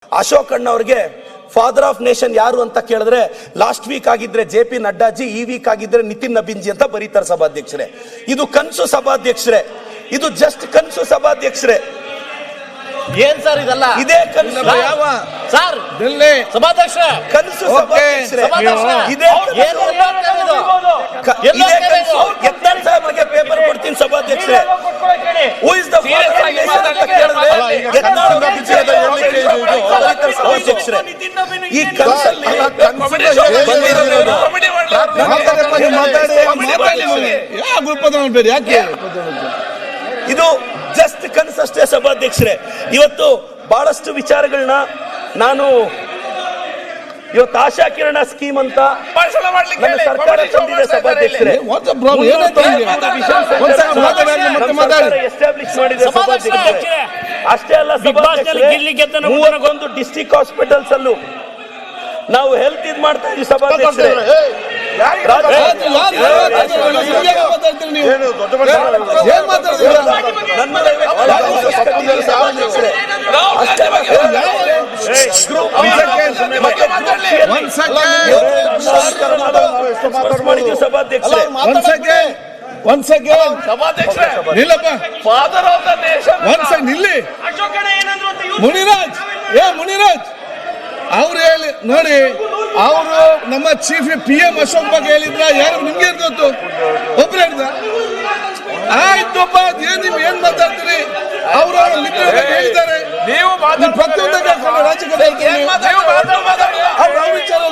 ಅಶೋಕ್ ಅಣ್ಣ ಅವ್ರಿಗೆ father of nation ಯಾರು ಅಂತ ಕೇಳಿದ್ರೆ ಲಾಸ್ಟ್ ವೀಕ್ ಆಗಿದ್ರೆ JP ನಡ್ಡಾಜಿ, ಈ ವೀಕ್ ಆಗಿದ್ರೆ ನಿತಿನ್ ನಬೀನ್ಜಿ ಅಂತ ಬರೀತಾರೆ ಸಭಾಧ್ಯಕ್ಷರೇ. ಇದು ಕನ್ಸು ಸಭಾಧ್ಯಕ್ಷರೇ, ಇದು ಜಸ್ಟ್ ಕನ್ಸು ಸಭಾಧ್ಯಕ್ಷರೇ. ಏನ್ ಸರ್ ಇದೆಲ್ಲ? ಇದೇ ಕನ್ಸು ಸರ್ ಸಭಾಧ್ಯಕ್ಷ ಕನ್ಸು ಸಭಾಧ್ಯಕ್ಷರೇ. ಇದೇ ಯತ್ನಾಳ್ ಸಾಹೇಬ್ರಿಗೆ ಪೇಪರ್ ಕೊಡ್ತೀನಿ ಸಭಾಧ್ಯಕ್ಷರೇ. Who is the father of nation ಅಂತ ಕೇಳಿದ್ರೆ ಯತ್ನಾಳ್ ಸಭಾಧ್ಯಕ್ಷರೇ. ಈ ಕನ್ಸಲ್ಲಿ ಇದು ಜಸ್ಟ್ ಕನಸಷ್ಟೇ ಸಭಾಧ್ಯಕ್ಷರೇ. ಇವತ್ತು ಬಹಳಷ್ಟು ವಿಚಾರಗಳನ್ನ ನಾನು ಇವತ್ತು ಆಶಾ ಕಿರಣ ಸ್ಕೀಮ್ ಅಂತ ನನ್ನ ಸರ್ಕಾರ ತಂದಿದೆ ಸಭಾಧ್ಯಕ್ಷರೇ. ಎಸ್ಟಾಬ್ಲಿಷ್ ಮಾಡಿದೆ ಸಭಾಧ್ಯಕ್ಷರೇ. ಅಷ್ಟೇ ಅಲ್ಲ ಸಭಾಧ್ಯಕ್ಷರೇ, 31 ಡಿಸ್ಟ್ರಿಕ್ಟ್ ಹಾಸ್ಪಿಟಲ್ಸ್ ಅಲ್ಲೂ ನಾವು ಹೆಲ್ತ್ ಇದ್ ಮಾಡ್ತಾ ಇದೀವಿ ಸಭಾಧ್ಯಕ್ಷರೇ. ಮುನಿರಾಜ್ ಅವ್ರು ಹೇಳಿ ನೋಡಿ, ಅವರು ನಮ್ಮ ಚೀಫ್ PM ಅಶೋಕ್ ಬಗ್ಗೆ ಹೇಳಿದ್ರ, ಯಾರು ನಿಮ್ಗೆ ಗೊತ್ತು? ಒಬ್ರು ಹೇಳ್ದ ಆಯ್ತಪ್ಪ, ಏನ್ ಮಾತಾಡ್ತೀರಿ? ಅವರು ಹೇಳಿದ್ದಾರೆ, ಪ್ರತಿಯೊಂದು ರಾಜಕೀಯ ವಿಚಾರ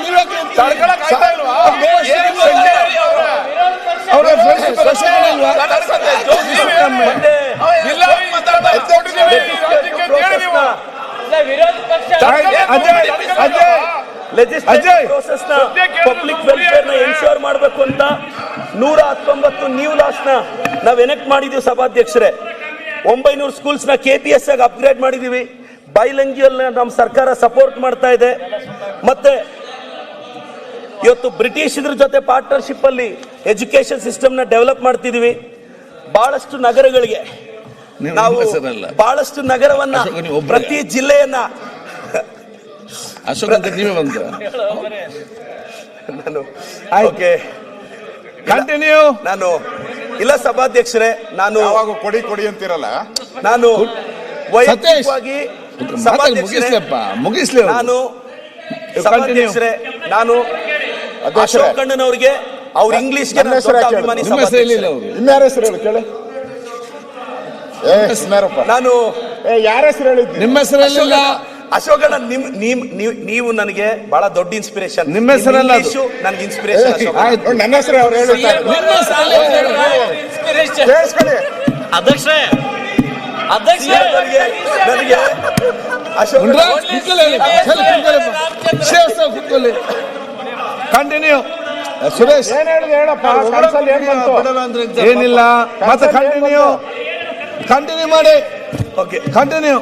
ಪಬ್ಲಿಕ್ ವೆಲ್ಫೇರ್ ನ ಎನ್ಶೋರ್ ಮಾಡಬೇಕು ಅಂತ 119 ನ್ಯೂ ಲಾಸ್ ನ ನಾವ್ ಎನೆಕ್ಟ್ ಮಾಡಿದೀವಿ ಸಭಾಧ್ಯಕ್ಷರೇ. 900 ಸ್ಕೂಲ್ಸ್ ನ KPS ಆಗಿ ಅಪ್ಗ್ರೇಡ್ ಮಾಡಿದೀವಿ. ಬೈಲಿಂಗ್ಯುವಲ್ ನಮ್ಮ ಸರ್ಕಾರ ಸಪೋರ್ಟ್ ಮಾಡ್ತಾ ಇದೆ. ಮತ್ತೆ ಇವತ್ತು ಬ್ರಿಟಿಷ್ ಇದ್ರ ಜೊತೆ ಪಾರ್ಟ್ನರ್ಶಿಪ್ ಅಲ್ಲಿ ಎಜುಕೇಶನ್ ಸಿಸ್ಟಮ್ ನ ಡೆವಲಪ್ ಮಾಡ್ತಿದೀವಿ. ಬಹಳಷ್ಟು ನಗರಗಳಿಗೆ ನಾವು ಬಹಳಷ್ಟು ನಗರವನ್ನ, ಪ್ರತಿ ಜಿಲ್ಲೆಯನ್ನ ಅಶೋಕ್ ಅಂತ ನೀವೇ ಬಂದ ಕಂಟಿನ್ಯೂ. ನಾನು ಇಲ್ಲ ಸಭಾಧ್ಯಕ್ಷರೇ, ನಾನು ಕೊಡಿ ಅಂತಿರಲ್ಲ, ನಾನು ವೈಯಕ್ತಿಕವಾಗಿ ಮುಗಿಸ್ಲಿ. ನಾನು ಸಭಾಧ್ಯಕ್ಷರೇ, ನಾನು ಅಶೋಕ್ ಅಣ್ಣನವ್ರಿಗೆ ಅವ್ರ ಇಂಗ್ಲಿಷ್ಗೆ ಅಭಿಮಾನಿ. ಇನ್ಯಾರ ಹೆಸರು ಹೇಳಿ ಕೇಳಿ. ನಾನು ಯಾರ ಹೆಸರು ಹೇಳಿದ್ದೆ? ನಿಮ್ಮ ಹೆಸರಲ್ಲ ಅಶೋಕ್ ಅಣ್ಣ. ನೀವು ನನಗೆ ಬಹಳ ದೊಡ್ಡ ಇನ್ಸ್ಪಿರೇಷನ್. ನಿಮ್ಮ ಹೆಸರಲ್ಲ, ನನಗೆ ಇನ್ಸ್ಪಿರೇಷನ್ ನನ್ನ ಹೆಸರು ಅವ್ರು ಹೇಳಿದ್ದಾರೆ. ಅಧ್ಯಕ್ಷರೇ ನನಗೆ ಅಶೋಕ್ ಕಂಟಿನ್ಯೂ. ಸುರೇಶ್ ಏನ್ ಹೇಳಿದೆ ಹೇಳಪ್ಪ? ಕನ್ಸಲ್ಲಿ ಏನ್ ಬಂತು? ಏನಿಲ್ಲ, ಮತ್ತೆ ಕಂಟಿನ್ಯೂ ಮಾಡಿ. Okay, continue.